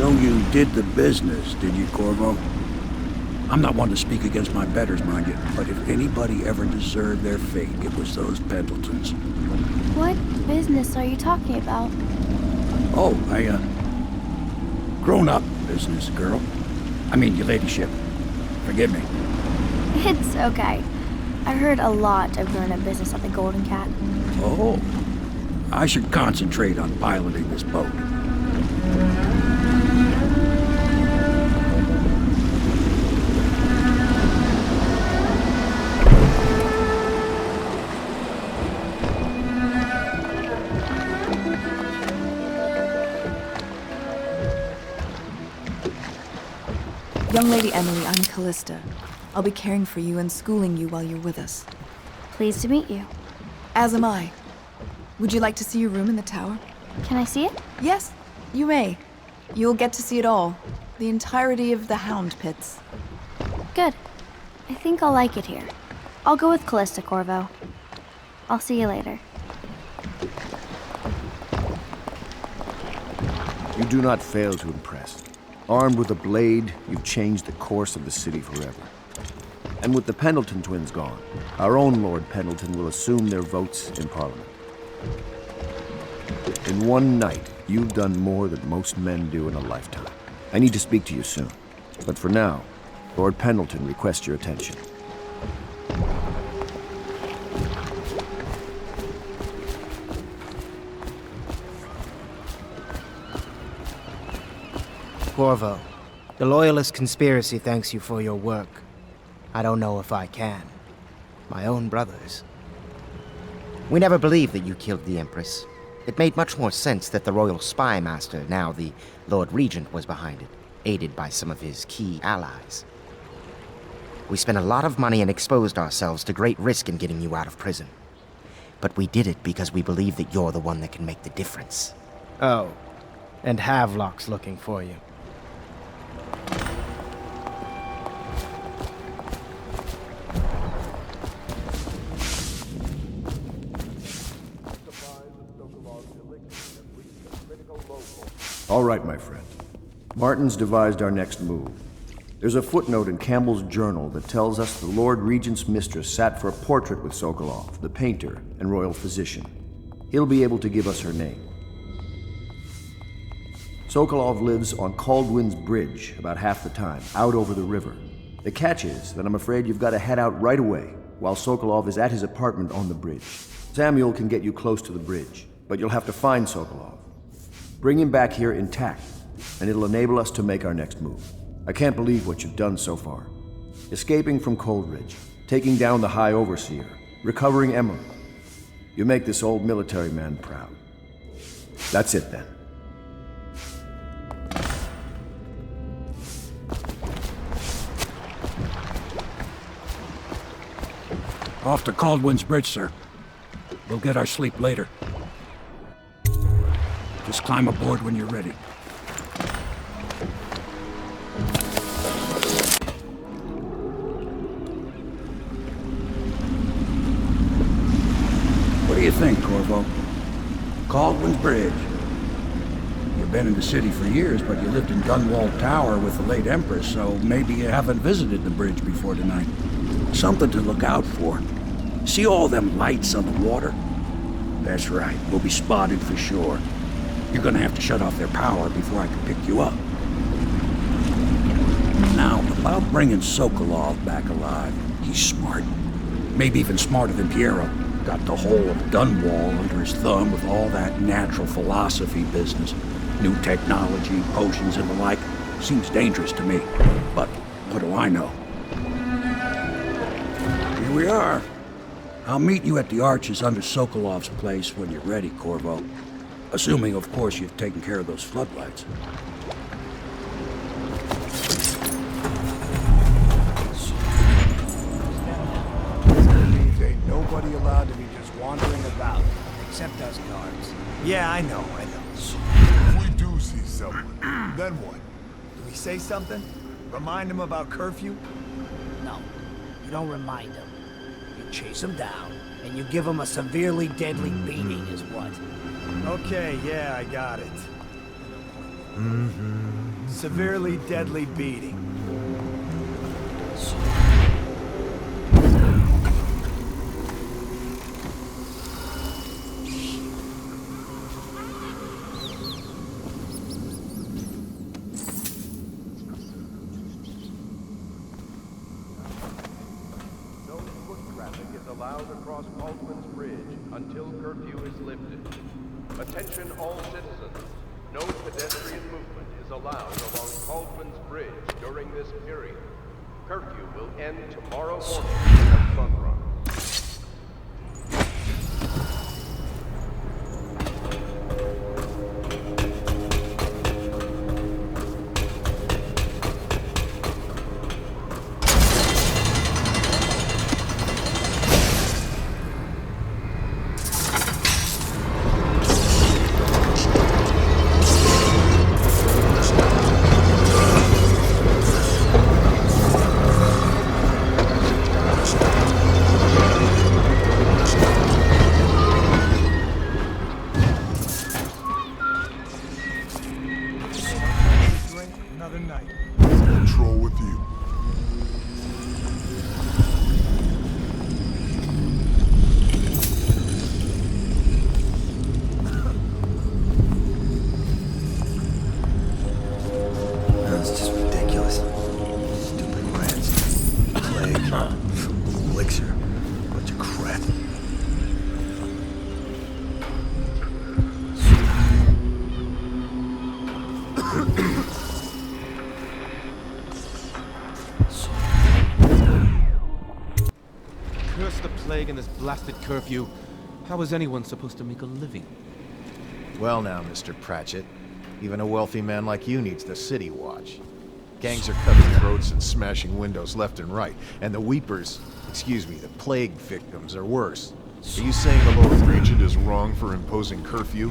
So you did the business, did you, Corvo? I'm not one to speak against my betters, mind you, but if anybody ever deserved their fate, it was those Pendletons. What business are you talking about? Oh, grown-up business, girl. I mean, your ladyship. Forgive me. It's okay. I heard a lot of grown-up business at the Golden Cat. Oh, I should concentrate on piloting this boat. Young Lady Emily, I'm Callista. I'll be caring for you and schooling you while you're with us. Pleased to meet you. As am I. Would you like to see your room in the tower? Can I see it? Yes, you may. You'll get to see it all. The entirety of the Hound Pits. Good. I think I'll like it here. I'll go with Callista, Corvo. I'll see you later. You do not fail to impress. Armed with a blade, you've changed the course of the city forever. And with the Pendleton twins gone, our own Lord Pendleton will assume their votes in Parliament. In one night, you've done more than most men do in a lifetime. I need to speak to you soon. But for now, Lord Pendleton requests your attention. Corvo, the Loyalist conspiracy thanks you for your work. I don't know if I can. My own brothers. We never believed that you killed the Empress. It made much more sense that the Royal Spy Master, now the Lord Regent, was behind it, aided by some of his key allies. We spent a lot of money and exposed ourselves to great risk in getting you out of prison. But we did it because we believe that you're the one that can make the difference. Oh, and Havelock's looking for you. All right, my friend. Martin's devised our next move. There's a footnote in Campbell's journal that tells us the Lord Regent's mistress sat for a portrait with Sokolov, the painter and royal physician. He'll be able to give us her name. Sokolov lives on Caldwin's Bridge about half the time, out over the river. The catch is that I'm afraid you've got to head out right away while Sokolov is at his apartment on the bridge. Samuel can get you close to the bridge, but you'll have to find Sokolov. Bring him back here intact, and it'll enable us to make our next move. I can't believe what you've done so far. Escaping from Coldridge, taking down the High Overseer, recovering Emily. You make this old military man proud. That's it then. Off to Caldwin's Bridge, sir. We'll get our sleep later. Just climb aboard when you're ready. What do you think, Corvo? Caldwin's Bridge. You've been in the city for years, but you lived in Gunwall Tower with the late Empress, so maybe you haven't visited the bridge before tonight. Something to look out for. See all them lights on the water? That's right, we'll be spotted for sure. You're gonna have to shut off their power before I can pick you up. Now, about bringing Sokolov back alive, he's smart. Maybe even smarter than Piero. Got the whole of Gunwall under his thumb with all that natural philosophy business. New technology, potions and the like. Seems dangerous to me. But what do I know? Here we are. I'll meet you at the arches under Sokolov's place when you're ready, Corvo. Assuming, of course, you've taken care of those floodlights. Ain't nobody allowed to be just wandering about, except us guards. Yeah, I know. If we do see someone, then what? Do we say something? Remind him about curfew? No, you don't remind him. You chase him down, and you give him a severely deadly beating is what? Okay, yeah, I got it. severely deadly beating. No foot traffic is allowed across Baldwin's Bridge until curfew is lifted. Attention all citizens. No pedestrian movement is allowed along Baldwin's Bridge during this period. Curfew will end tomorrow morning at sunrise. Another night. Control with you. That's just ridiculous. Stupid rats. Plague. Elixir. Bunch of crap. Curse the plague and this blasted curfew. How is anyone supposed to make a living? Well now, Mr. Pratchett. Even a wealthy man like you needs the city watch. Gangs are cutting throats and smashing windows left and right. And the weepers, excuse me, the plague victims are worse. Are you saying the Lord Regent is wrong for imposing curfew?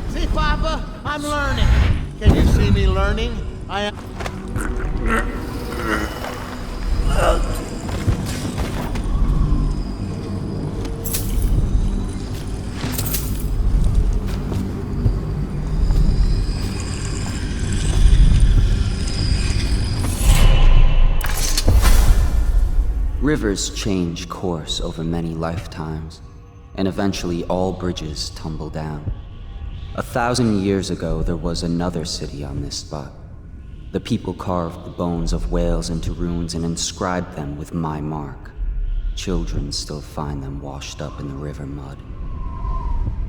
See, Papa? I'm learning. Can you see me learning? I am... Rivers change course over many lifetimes, and eventually all bridges tumble down. 1,000 years ago, there was another city on this spot. The people carved the bones of whales into runes and inscribed them with my mark. Children still find them washed up in the river mud.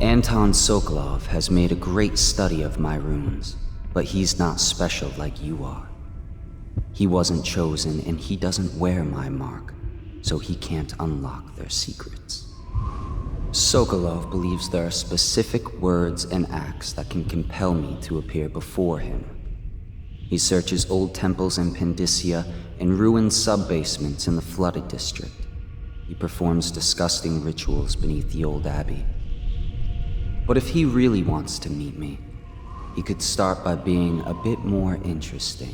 Anton Sokolov has made a great study of my runes, but he's not special like you are. He wasn't chosen, and he doesn't wear my mark, so he can't unlock their secrets. Sokolov believes there are specific words and acts that can compel me to appear before him. He searches old temples in Pendicia and ruined sub-basements in the flooded district. He performs disgusting rituals beneath the old abbey. But if he really wants to meet me, he could start by being a bit more interesting.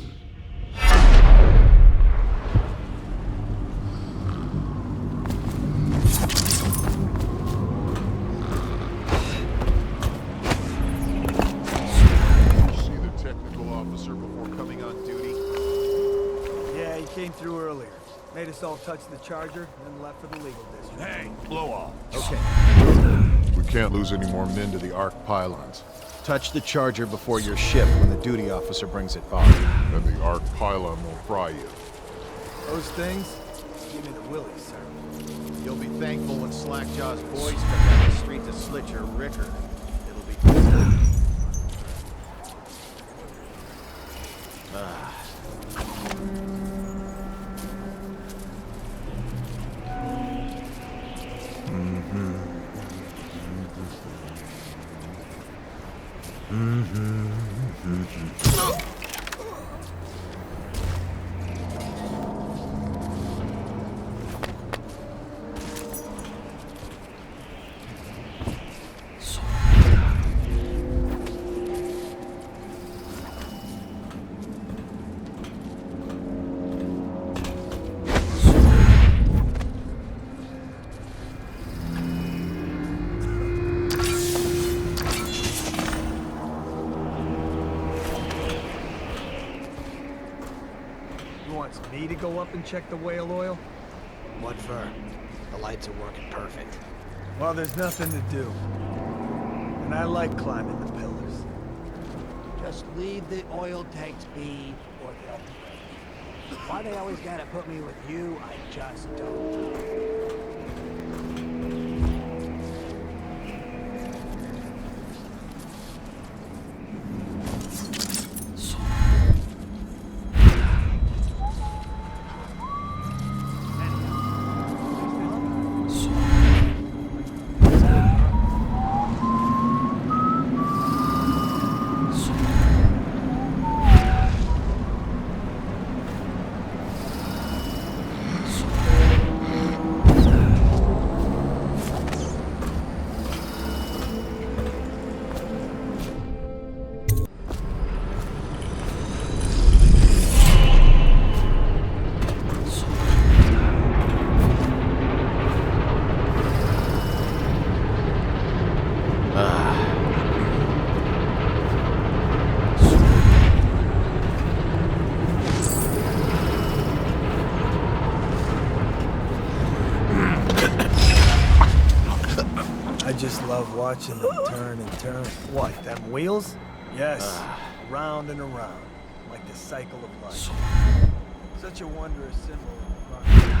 Came through earlier. Made us all touch the charger, then left for the legal district. Hey, blow off. Okay. We can't lose any more men to the Ark pylons. Touch the charger before your ship when the duty officer brings it by. Then the Ark pylon will fry you. Those things? Give me the willies, sir. You'll be thankful when Slackjaw's boys come down the street to slit your ricker. It'll be... Wants me to go up and check the whale oil? What for? The lights are working perfect. Well, there's nothing to do. And I like climbing the pillars. Just leave the oil tanks be, or they'll break. Why they always gotta put me with you, I just don't know. I just love watching them turn and turn. What, them wheels? Yes, around and around, like the cycle of life. Such a wondrous symbol of progress.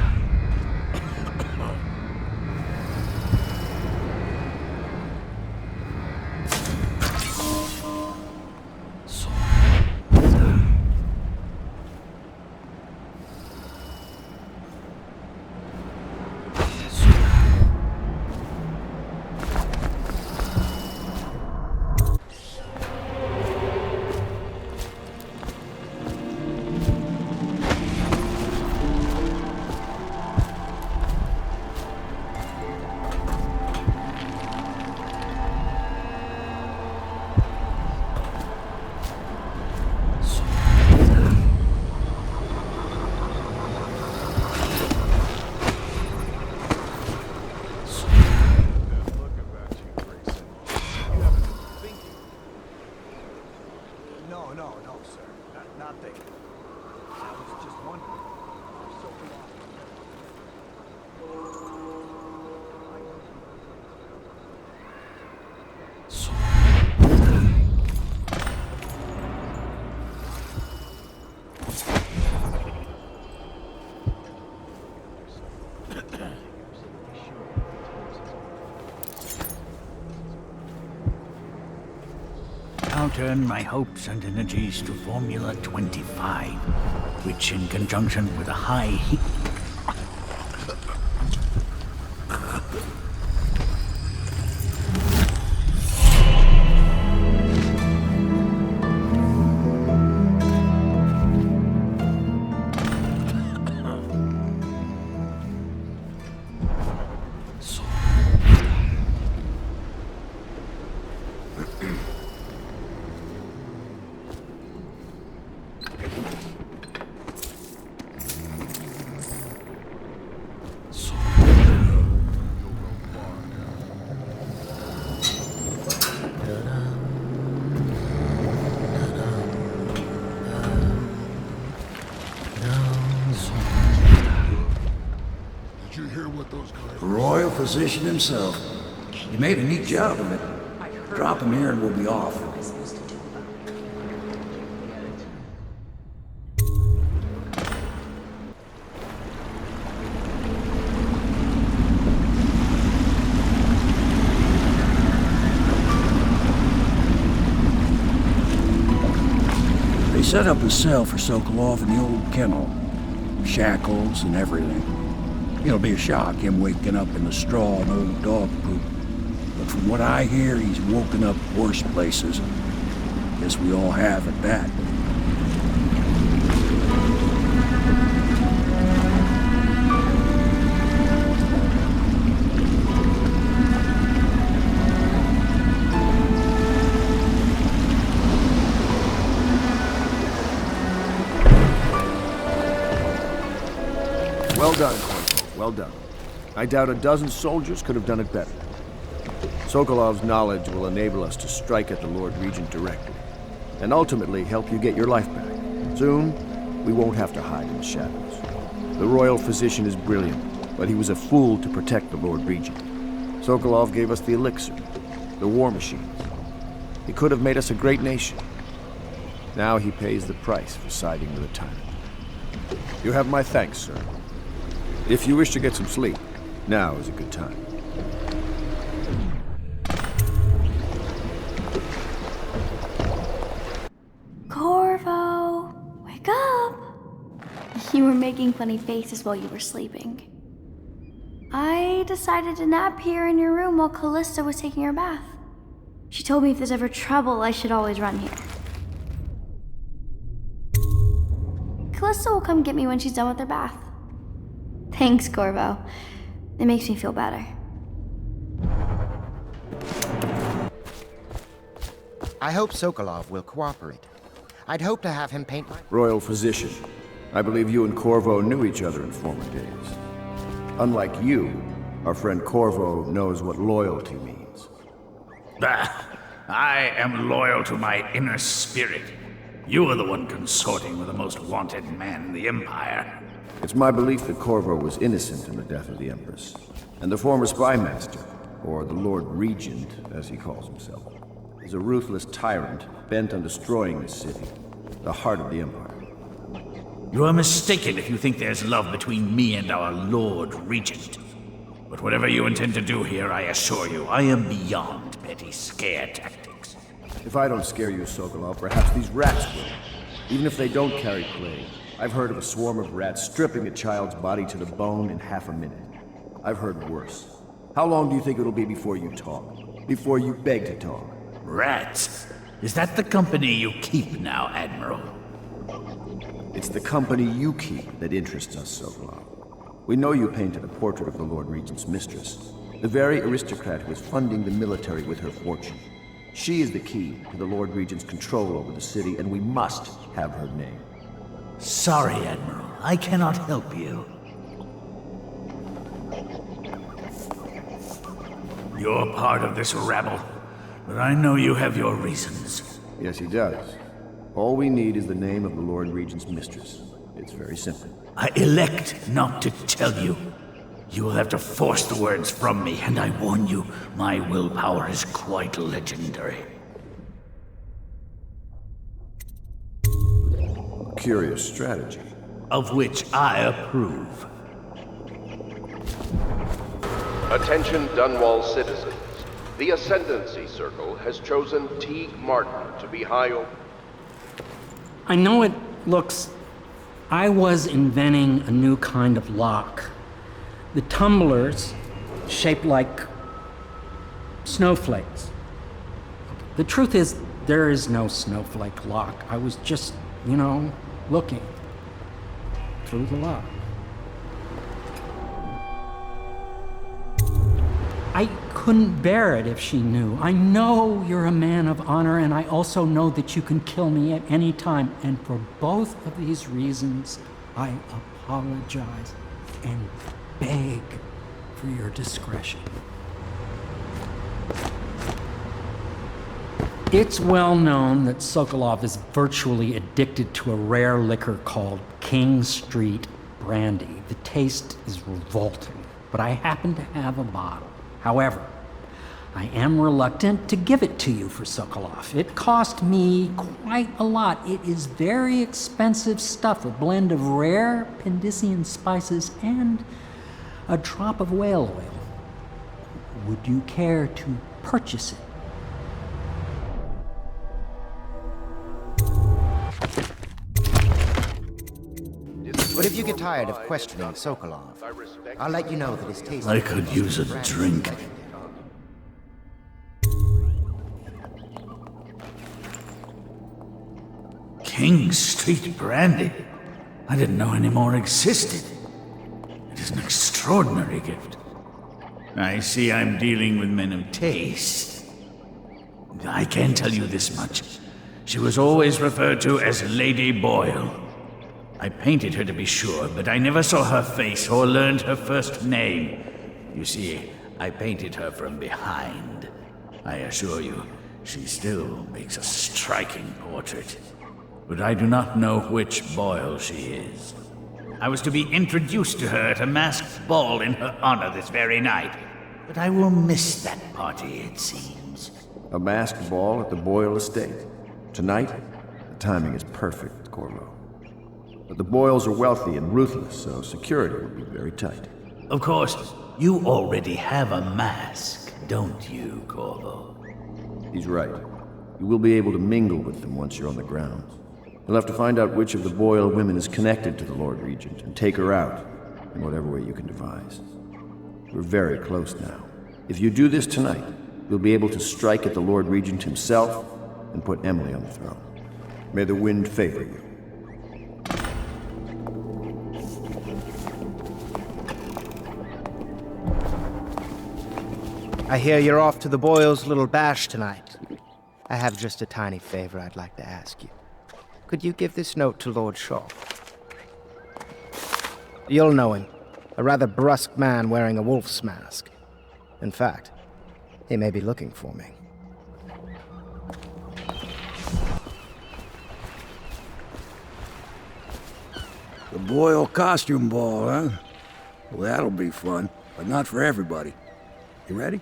No, sir. Not thinking. I was just wondering. For so I'll turn my hopes and energies to Formula 25, which in conjunction with a high heat... Royal physician himself. He made a neat job of it. Drop him here and we'll be off. They set up a cell for Sokolov in the old kennel. Shackles and everything. It'll be a shock, him waking up in the straw and old dog poop. But from what I hear, he's woken up worse places. Guess we all have at that. Well done, Corvo. Well done. I doubt a dozen soldiers could have done it better. Sokolov's knowledge will enable us to strike at the Lord Regent directly, and ultimately help you get your life back. Soon, we won't have to hide in the shadows. The royal physician is brilliant, but he was a fool to protect the Lord Regent. Sokolov gave us the elixir, the war machines. He could have made us a great nation. Now he pays the price for siding with a tyrant. You have my thanks, sir. If you wish to get some sleep, now is a good time. Corvo, wake up! You were making funny faces while you were sleeping. I decided to nap here in your room while Callista was taking her bath. She told me if there's ever trouble, I should always run here. Callista will come get me when she's done with her bath. Thanks, Corvo. It makes me feel better. I hope Sokolov will cooperate. I'd hope to have him paint my... Royal physician, I believe you and Corvo knew each other in former days. Unlike you, our friend Corvo knows what loyalty means. Bah! I am loyal to my inner spirit. You are the one consorting with the most wanted man in the Empire. It's my belief that Corvo was innocent in the death of the Empress, and the former spy master, or the Lord Regent, as he calls himself, is a ruthless tyrant bent on destroying this city, the heart of the Empire. You are mistaken if you think there's love between me and our Lord Regent. But whatever you intend to do here, I assure you, I am beyond petty scare tactics. If I don't scare you, Sokolov, perhaps these rats will. Even if they don't carry plague, I've heard of a swarm of rats stripping a child's body to the bone in half a minute. I've heard worse. How long do you think it'll be before you talk? Before you beg to talk? Rats? Is that the company you keep now, Admiral? It's the company you keep that interests us, Sokolov. We know you painted a portrait of the Lord Regent's mistress, the very aristocrat who is funding the military with her fortune. She is the key to the Lord Regent's control over the city, and we must have her name. Sorry, Admiral. I cannot help you. You're part of this rabble, but I know you have your reasons. Yes, he does. All we need is the name of the Lord Regent's mistress. It's very simple. I elect not to tell you. You will have to force the words from me, and I warn you, my willpower is quite legendary. Curious strategy. Of which I approve. Attention Dunwall citizens. The Ascendancy Circle has chosen Teague Martin to be High Oak. I know it looks... I was inventing a new kind of lock. The tumblers, shaped like snowflakes. The truth is, there is no snowflake lock. I was just, looking through the lock. I couldn't bear it if she knew. I know you're a man of honor, and I also know that you can kill me at any time. And for both of these reasons, I apologize and beg for your discretion. It's well known that Sokolov is virtually addicted to a rare liquor called King Street Brandy. The taste is revolting, but I happen to have a bottle. However, I am reluctant to give it to you for Sokolov. It cost me quite a lot. It is very expensive stuff, a blend of rare Pendician spices and a drop of whale oil. Would you care to purchase it? But if you get tired of questioning Sokolov, I'll let you know that his taste... I could use a drink. King Street brandy? I didn't know any more existed. It is an extraordinary gift. I see I'm dealing with men of taste. I can tell you this much. She was always referred to as Lady Boyle. I painted her to be sure, but I never saw her face or learned her first name. You see, I painted her from behind. I assure you, she still makes a striking portrait. But I do not know which Boyle she is. I was to be introduced to her at a masked ball in her honor this very night. But I will miss that party, it seems. A masked ball at the Boyle estate. Tonight? The timing is perfect, Corvo. But the Boyles are wealthy and ruthless, so security will be very tight. Of course, you already have a mask, don't you, Corvo? He's right. You will be able to mingle with them once you're on the grounds. You'll have to find out which of the Boyle women is connected to the Lord Regent and take her out in whatever way you can devise. We're very close now. If you do this tonight, you'll be able to strike at the Lord Regent himself and put Emily on the throne. May the wind favor you. I hear you're off to the Boyles' little bash tonight. I have just a tiny favor I'd like to ask you. Could you give this note to Lord Shaw? You'll know him. A rather brusque man wearing a wolf's mask. In fact, he may be looking for me. The Boyle costume ball, huh? Well, that'll be fun, but not for everybody. You ready?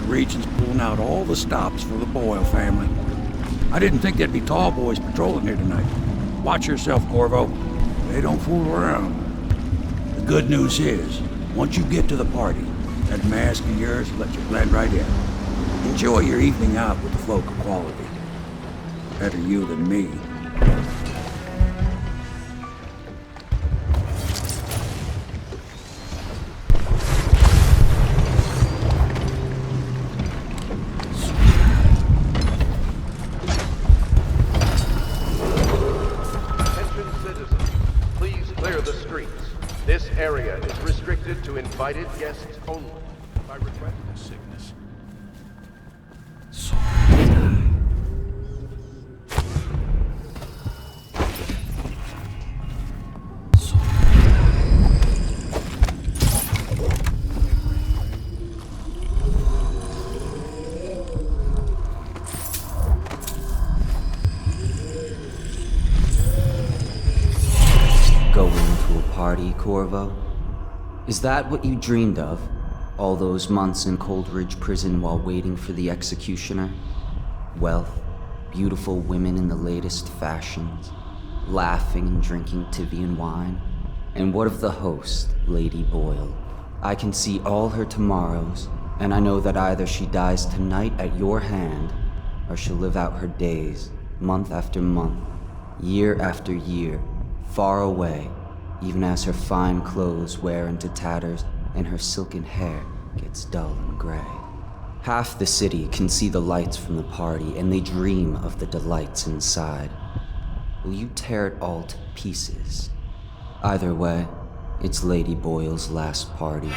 Regent's pulling out all the stops for the Boyle family. I didn't think there'd be tall boys patrolling here tonight. Watch yourself, Corvo. They don't fool around. The good news is, once you get to the party, that mask of yours will let you blend right in. Enjoy your evening out with the folk of quality. Better you than me. To invited guests only. By request of sickness. Going to a party, Corvo? Is that what you dreamed of? All those months in Coldridge Prison while waiting for the executioner? Wealth, beautiful women in the latest fashions, laughing and drinking Tivian wine? And what of the host, Lady Boyle? I can see all her tomorrows, and I know that either she dies tonight at your hand, or she'll live out her days, month after month, year after year, far away, even as her fine clothes wear into tatters and her silken hair gets dull and gray. Half the city can see the lights from the party, and they dream of the delights inside. Will you tear it all to pieces? Either way, it's Lady Boyle's last party.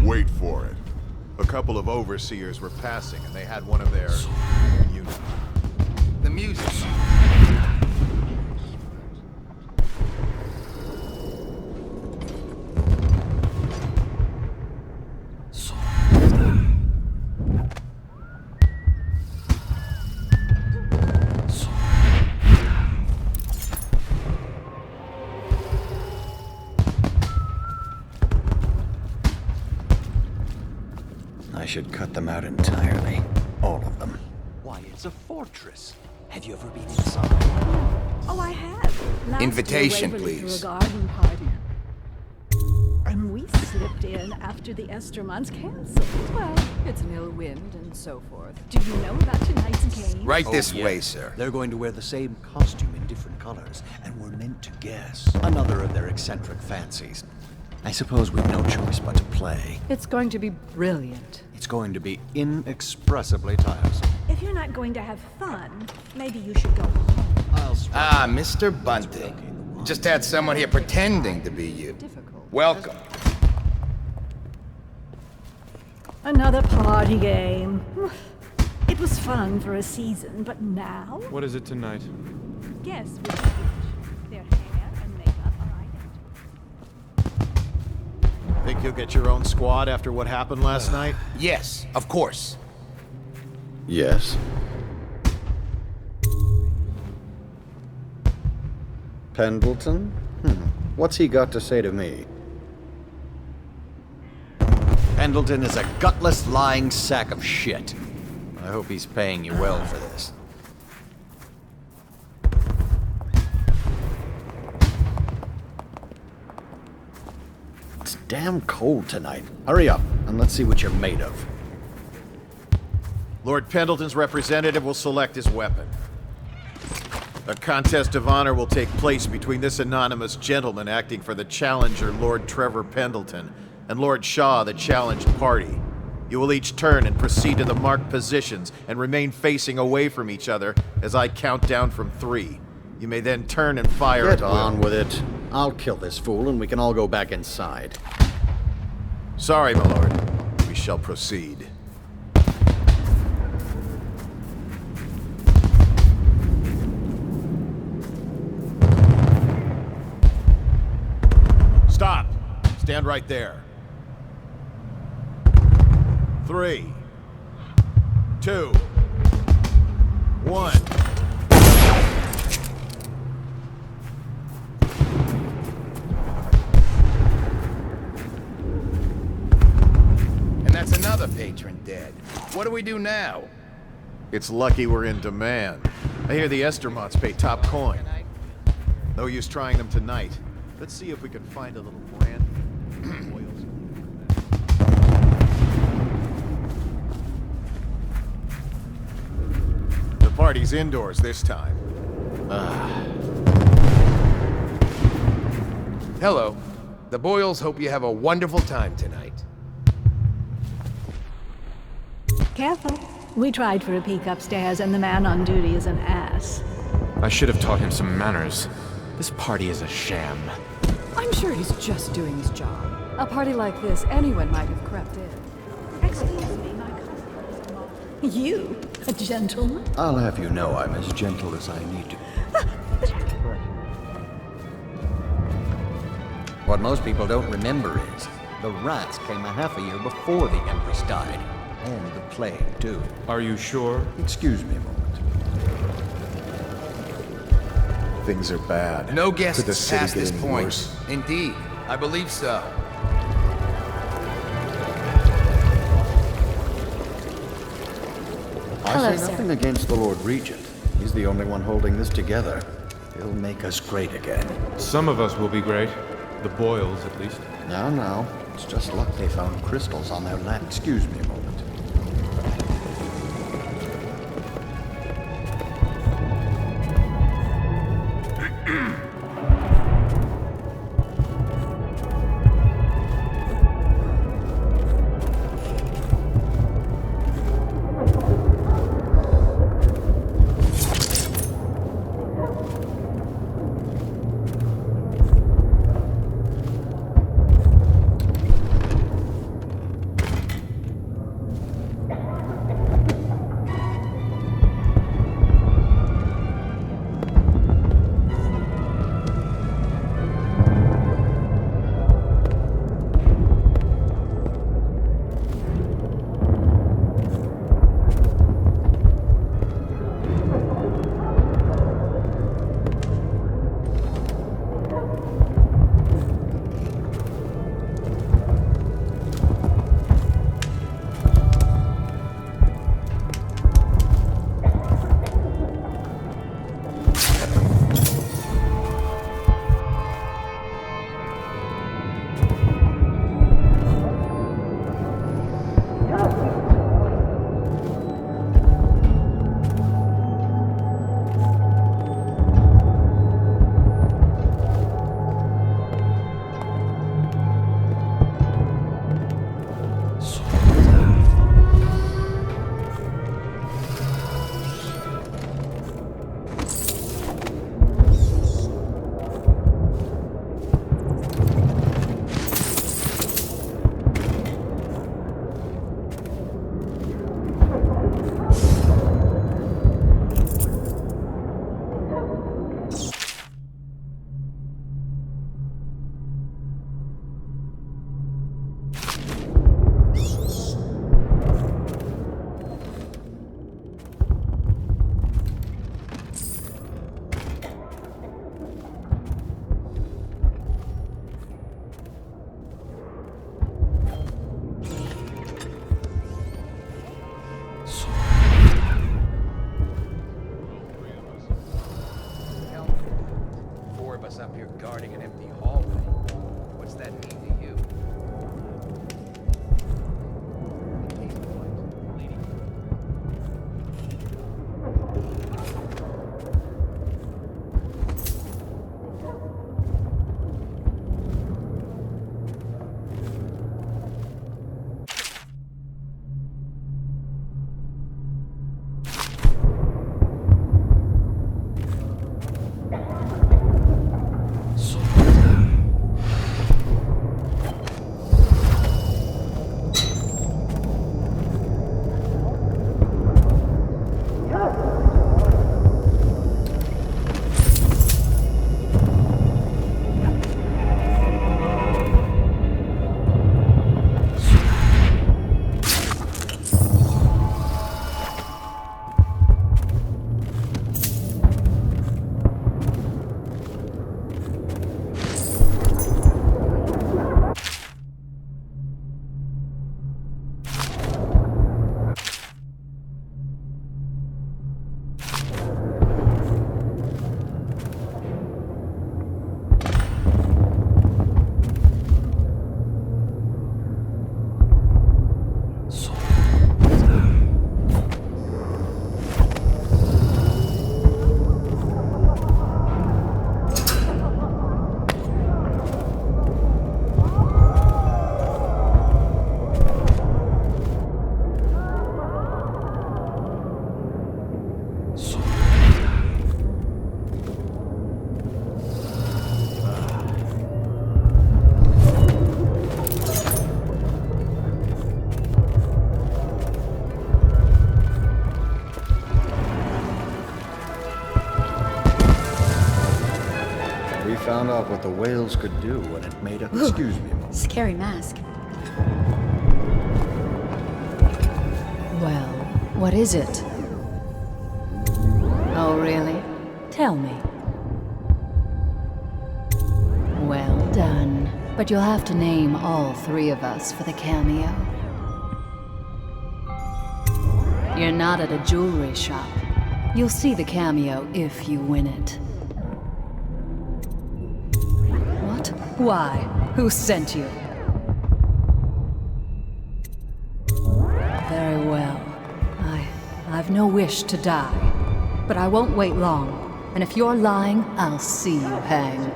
Wait for it. A couple of overseers were passing, and they had one of their... you know. The music. I should cut them out entirely. All of them. Why, it's a fortress. Have you ever been inside? Oh, I have. Last Invitation, year, Waverly please. threw a garden party. And we slipped in after the Estermonts canceled. Well, it's an ill wind and so forth. Do you know about tonight's game? Right Oh, this yeah. way, sir. They're going to wear the same costume in different colors, and we're meant to guess another of their eccentric fancies. I suppose we've no choice but to play. It's going to be brilliant. It's going to be inexpressibly tiresome. If you're not going to have fun, maybe you should go home. Ah, Mr. Bunting. Just had someone here pretending to be you. Welcome. Another party game. It was fun for a season, but now? What is it tonight? Guess which is which. Their hair and makeup are identical. Think you'll get your own squad after what happened last night? Yes, of course. Yes. Pendleton? What's he got to say to me? Pendleton is a gutless, lying sack of shit. I hope he's paying you well for this. It's damn cold tonight. Hurry up, and let's see what you're made of. Lord Pendleton's representative will select his weapon. A contest of honor will take place between this anonymous gentleman acting for the challenger, Lord Trevor Pendleton, and Lord Shaw, the challenged party. You will each turn and proceed to the marked positions and remain facing away from each other as I count down from 3. You may then turn and fire Get at will. on with it. I'll kill this fool and we can all go back inside. Sorry, my lord. We shall proceed. Stop! Stand right there. 3, 2, 1. And that's another patron dead. What do we do now? It's lucky we're in demand. I hear the Estermonts pay top coin. No use trying them tonight. Let's see if we can find a little brand. The party's indoors this time. Hello. The Boyles hope you have a wonderful time tonight. Careful. We tried for a peek upstairs, and the man on duty is an ass. I should have taught him some manners. This party is a sham. I'm sure he's just doing his job. A party like this, anyone might have crept in. Excuse me, my cousin. You, a gentleman? I'll have you know I'm as gentle as I need to. What most people don't remember is the rats came a half a year before the Empress died. And the plague, too. Are you sure? Excuse me a moment. Things are bad. No Could the guests city past get this any point. worse? Indeed, I believe so. I say nothing against the Lord Regent. He's the only one holding this together. He'll make us great again. Some of us will be great. The Boyles, at least. Now. It's just luck they found crystals on their land. Excuse me a moment. here guarding an empty hallway. What's that mean to you? Found out what the whales could do when it made up. Excuse me a moment. Scary mask. Well, what is it? Oh, really? Tell me. Well done. But you'll have to name all three of us for the cameo. You're not at a jewelry shop. You'll see the cameo if you win it. Why? Who sent you? Very well. I've no wish to die. But I won't wait long. And if you're lying, I'll see you hang.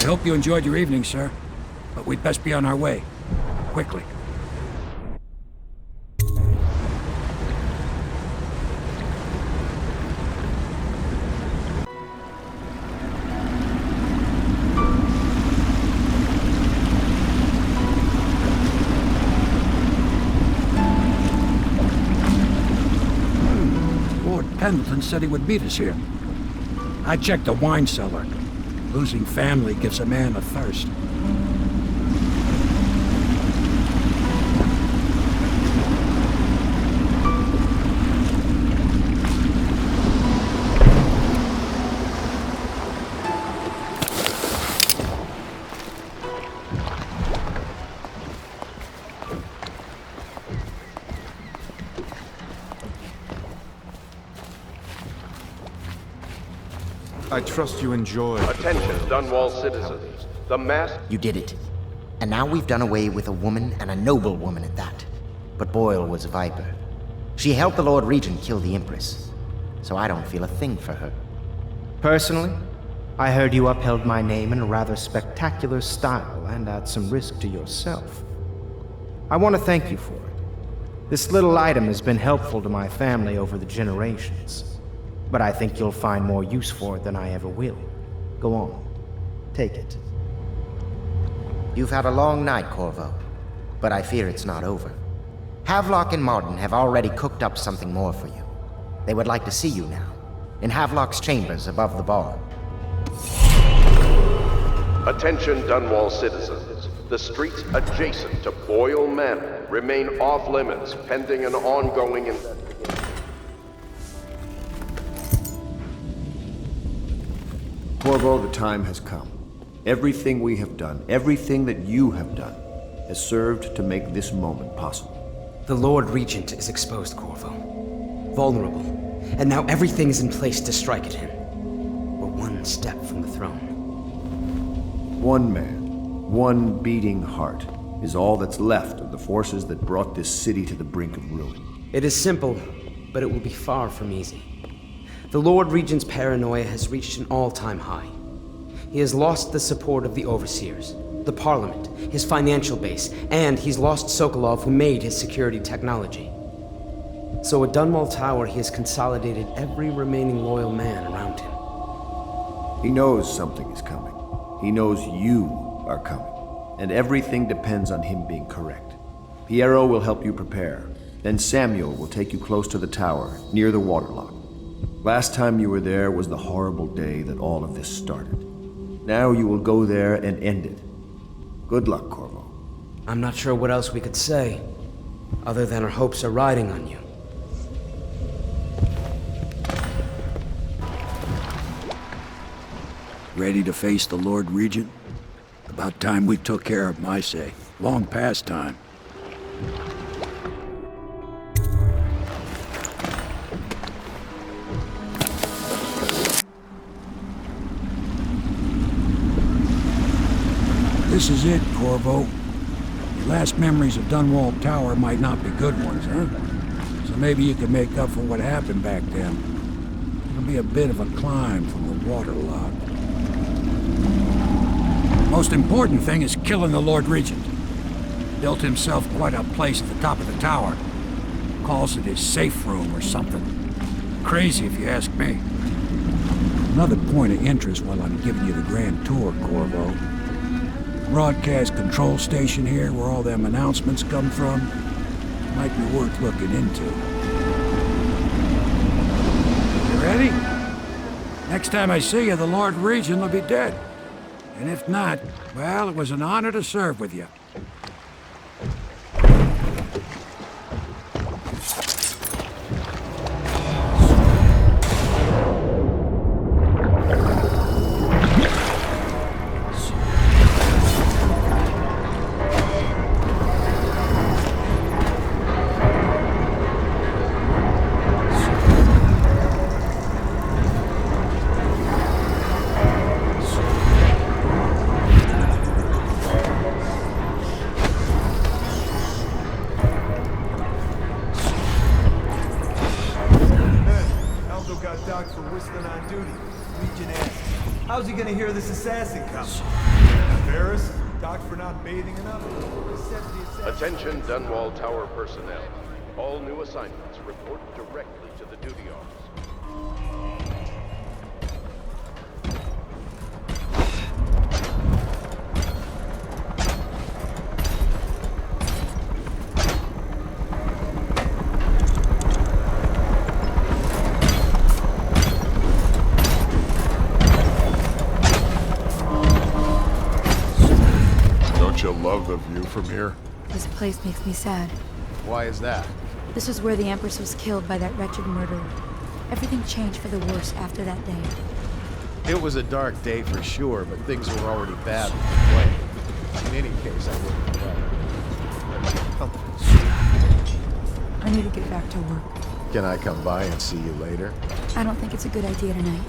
hope you enjoyed your evening, sir. But we'd best be on our way. Quickly. Lord Pendleton said he would meet us here. I checked the wine cellar. Losing family gives a man a thirst. I trust you enjoy. Attention, Dunwall citizens. The mass... You did it. And now we've done away with a woman, and a noble woman at that. But Boyle was a viper. She helped the Lord Regent kill the Empress. So I don't feel a thing for her. Personally, I heard you upheld my name in a rather spectacular style and at some risk to yourself. I want to thank you for it. This little item has been helpful to my family over the generations. But I think you'll find more use for it than I ever will. Go on. Take it. You've had a long night, Corvo. But I fear it's not over. Havelock and Martin have already cooked up something more for you. They would like to see you now, in Havelock's chambers above the bar. Attention, Dunwall citizens. The streets adjacent to Boyle Manor remain off-limits pending an ongoing investigation. Corvo, the time has come. Everything we have done, everything that you have done, has served to make this moment possible. The Lord Regent is exposed, Corvo. Vulnerable. And now everything is in place to strike at him. We're one step from the throne. One man, one beating heart, is all that's left of the forces that brought this city to the brink of ruin. It is simple, but it will be far from easy. The Lord Regent's paranoia has reached an all-time high. He has lost the support of the Overseers, the Parliament, his financial base, and he's lost Sokolov, who made his security technology. So at Dunwall Tower, he has consolidated every remaining loyal man around him. He knows something is coming. He knows you are coming. And everything depends on him being correct. Piero will help you prepare. Then Samuel will take you close to the tower, near the waterlock. Last time you were there was the horrible day that all of this started. Now you will go there and end it. Good luck, Corvo. I'm not sure what else we could say, other than our hopes are riding on you. Ready to face the Lord Regent? About time we took care of my say. Long past time. This is it, Corvo. Your last memories of Dunwall Tower might not be good ones, huh? So maybe you can make up for what happened back then. It'll be a bit of a climb from the waterlock. Most important thing is killing the Lord Regent. Built himself quite a place at the top of the tower. Calls it his safe room or something. Crazy if you ask me. Another point of interest while I'm giving you the grand tour, Corvo. Broadcast control station here where all them announcements come from might be worth looking into. You ready? Next time I see you, the Lord Regent will be dead. And if not, well, it was an honor to serve with you. you hear this assassin coming. Embarrassed? Docked for not bathing enough? Attention Dunwall Tower personnel. All new assignments report directly to the duty office. Don't you love the view from here? This place makes me sad. Why is that? This was where the Empress was killed by that wretched murderer. Everything changed for the worse after that day. It was a dark day for sure, but things were already bad with the plague. In any case, I wouldn't have I need to get back to work. Can I come by and see you later? I don't think it's a good idea tonight.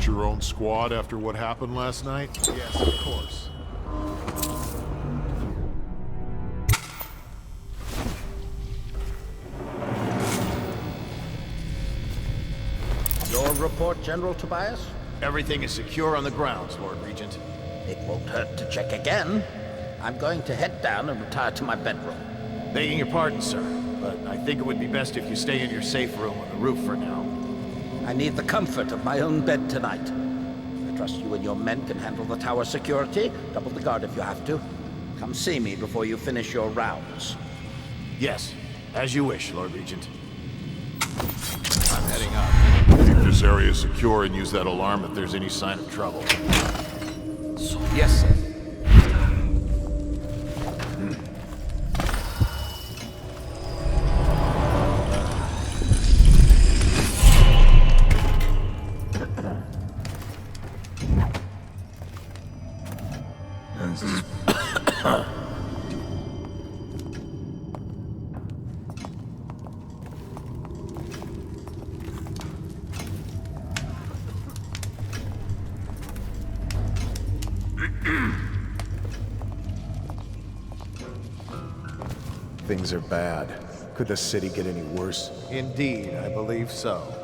Your own squad after what happened last night? Yes, of course. Your report, General Tobias? Everything is secure on the grounds, Lord Regent. It won't hurt to check again. I'm going to head down and retire to my bedroom. Begging your pardon, sir, but I think it would be best if you stay in your safe room on the roof for now. I need the comfort of my own bed tonight. I trust you and your men can handle the tower security. Double the guard if you have to. Come see me before you finish your rounds. Yes, as you wish, Lord Regent. I'm heading up. Keep this area secure and use that alarm if there's any sign of trouble. Yes, sir. Things are bad. Could the city get any worse? Indeed, I believe so.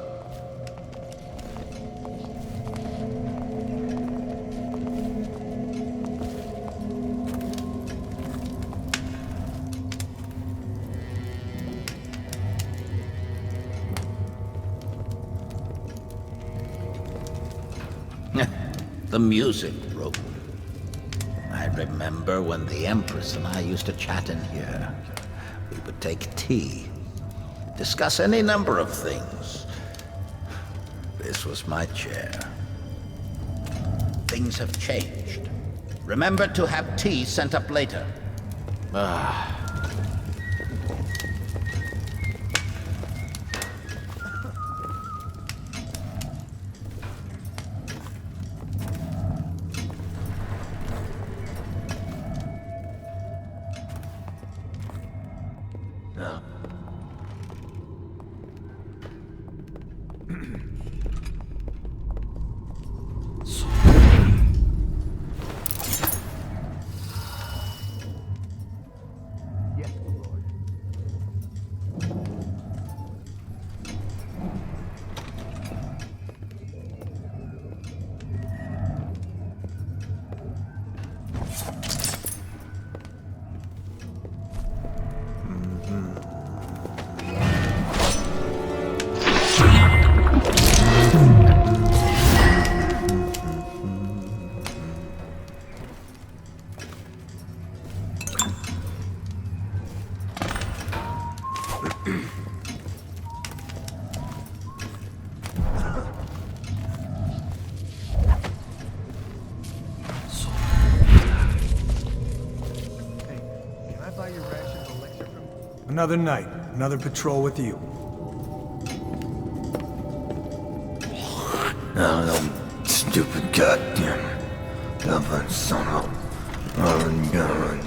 The music room. I remember when the Empress and I used to chat in here. We would take tea, discuss any number of things. This was my chair. Things have changed. Remember to have tea sent up later. Another night, another patrol with you. Oh, stupid goddamn stubborn son of a gun.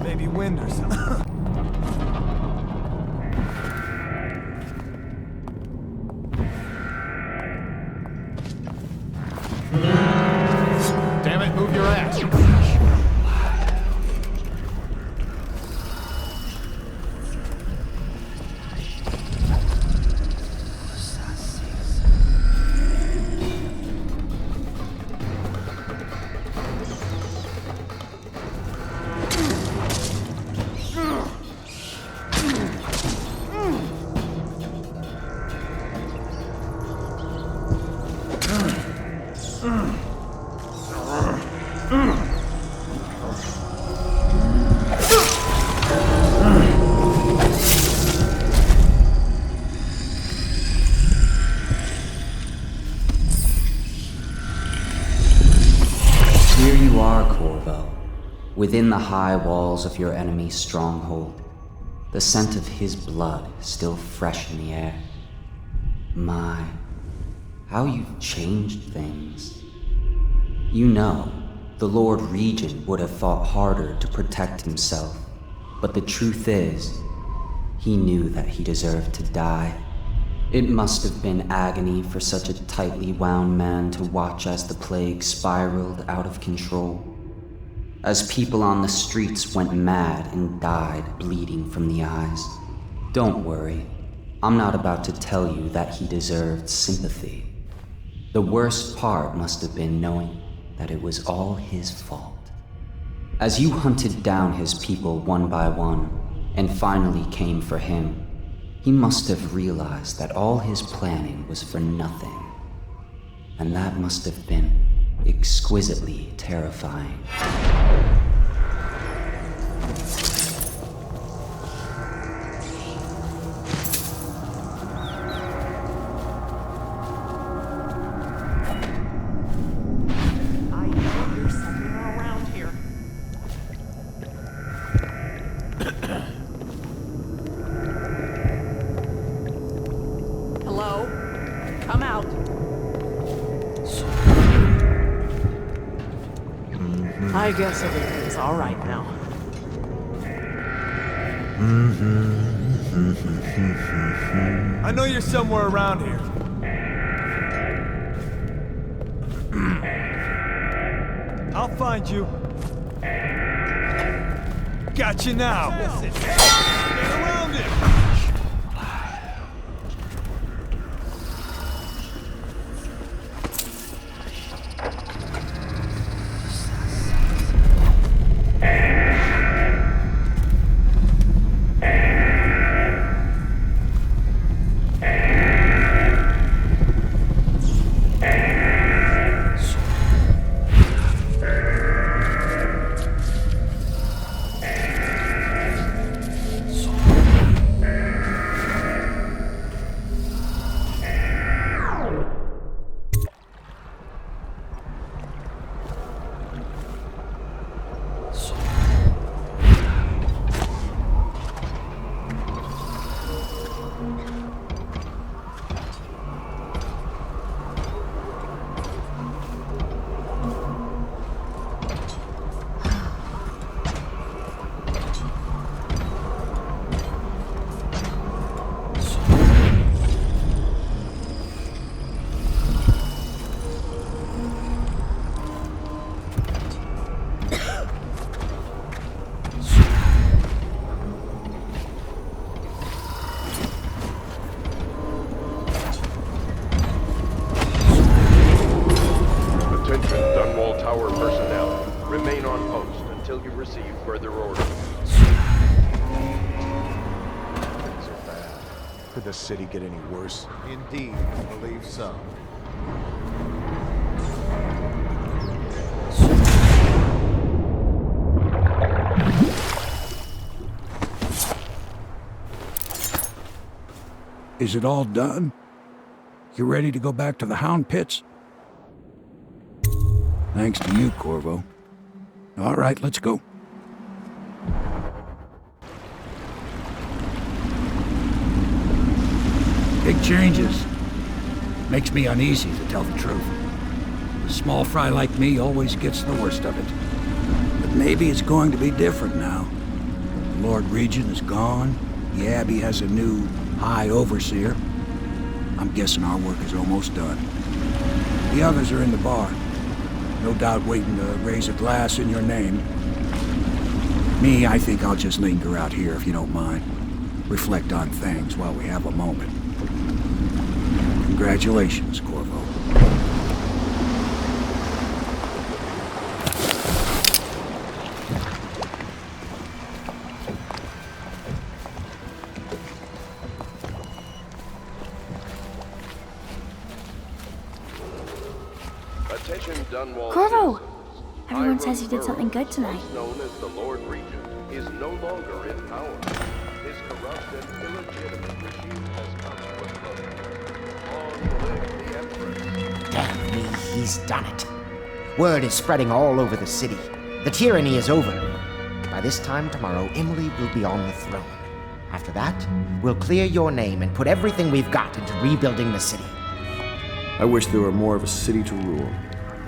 Maybe wind or something. Damn it, move your ass. Within the high walls of your enemy's stronghold, the scent of his blood still fresh in the air. My, how you've changed things. You know, the Lord Regent would have fought harder to protect himself, but the truth is, he knew that he deserved to die. It must have been agony for such a tightly wound man to watch as the plague spiraled out of control. As people on the streets went mad and died bleeding from the eyes. Don't worry, I'm not about to tell you that he deserved sympathy. The worst part must have been knowing that it was all his fault. As you hunted down his people one by one, and finally came for him, he must have realized that all his planning was for nothing. And that must have been exquisitely terrifying. I guess everything's all right now. I know you're somewhere around here. I'll find you. Got you now. Listen, get around it. Could the city get any worse? Indeed, I believe so. Is it all done? You ready to go back to the Hound Pits? Thanks to you, Corvo. All right, let's go. Big changes. Makes me uneasy, to tell the truth. A small fry like me always gets the worst of it. But maybe it's going to be different now. The Lord Regent is gone. The Abbey has a new High Overseer. I'm guessing our work is almost done. The others are in the bar. No doubt waiting to raise a glass in your name. Me, I think I'll just linger out here if you don't mind. Reflect on things while we have a moment. Congratulations, Corvo. Corvo! Everyone says he did something good tonight. Known as the Lord Regent, is no longer in power. His corrupt and illegitimate regime has come to a close. Long live the Empress. Damn me, he's done it. Word is spreading all over the city. The tyranny is over. By this time tomorrow, Emily will be on the throne. After that, we'll clear your name and put everything we've got into rebuilding the city. I wish there were more of a city to rule.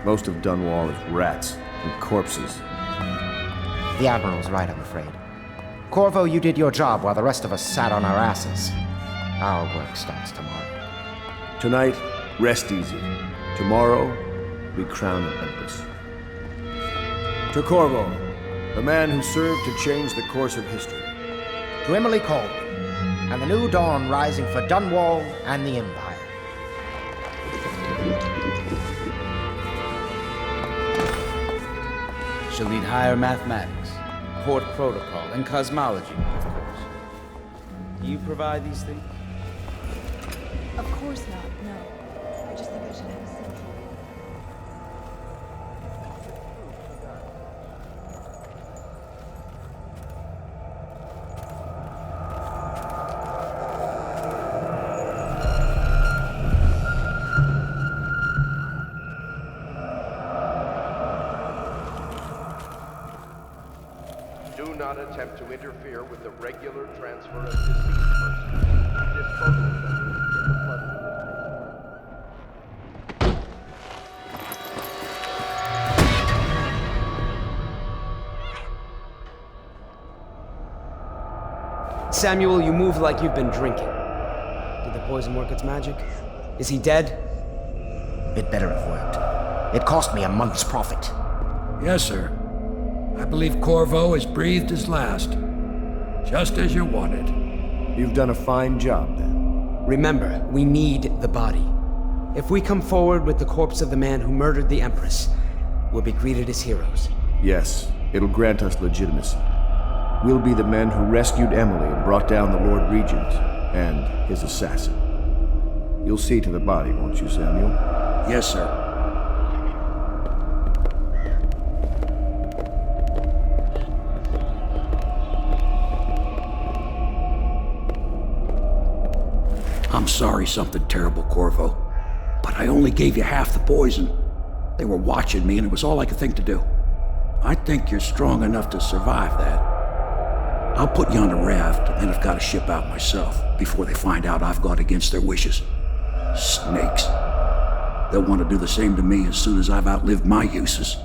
Most of Dunwall is rats and corpses. The Admiral's right, I'm afraid. Corvo, you did your job while the rest of us sat on our asses. Our work starts tomorrow. Tonight, rest easy. Tomorrow, we crown an empress. To Corvo, the man who served to change the course of history. To Emily Caldwell, and the new dawn rising for Dunwall and the Empire. She'll need higher mathematics, court protocol, and cosmology, of course. Do you provide these things? Of course not, no. I just think I should have a central. Do not attempt to interfere with the regular transfer of deceased persons. Dispose of them in the flood Samuel, you move like you've been drinking. Did the poison work its magic? Is he dead? It better have worked. It cost me a month's profit. Yes, sir. I believe Corvo has breathed his last. Just as you wanted. You've done a fine job, then. Remember, we need the body. If we come forward with the corpse of the man who murdered the Empress, we'll be greeted as heroes. Yes, it'll grant us legitimacy. We'll be the men who rescued Emily and brought down the Lord Regent and his assassin. You'll see to the body, won't you, Samuel? Yes, sir. I'm sorry something terrible, Corvo, but I only gave you half the poison. They were watching me and it was all I could think to do. I think you're strong enough to survive that. I'll put you on a raft and then I've got to ship out myself before they find out I've gone against their wishes. Snakes. They'll want to do the same to me as soon as I've outlived my uses.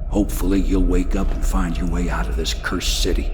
Hopefully you'll wake up and find your way out of this cursed city.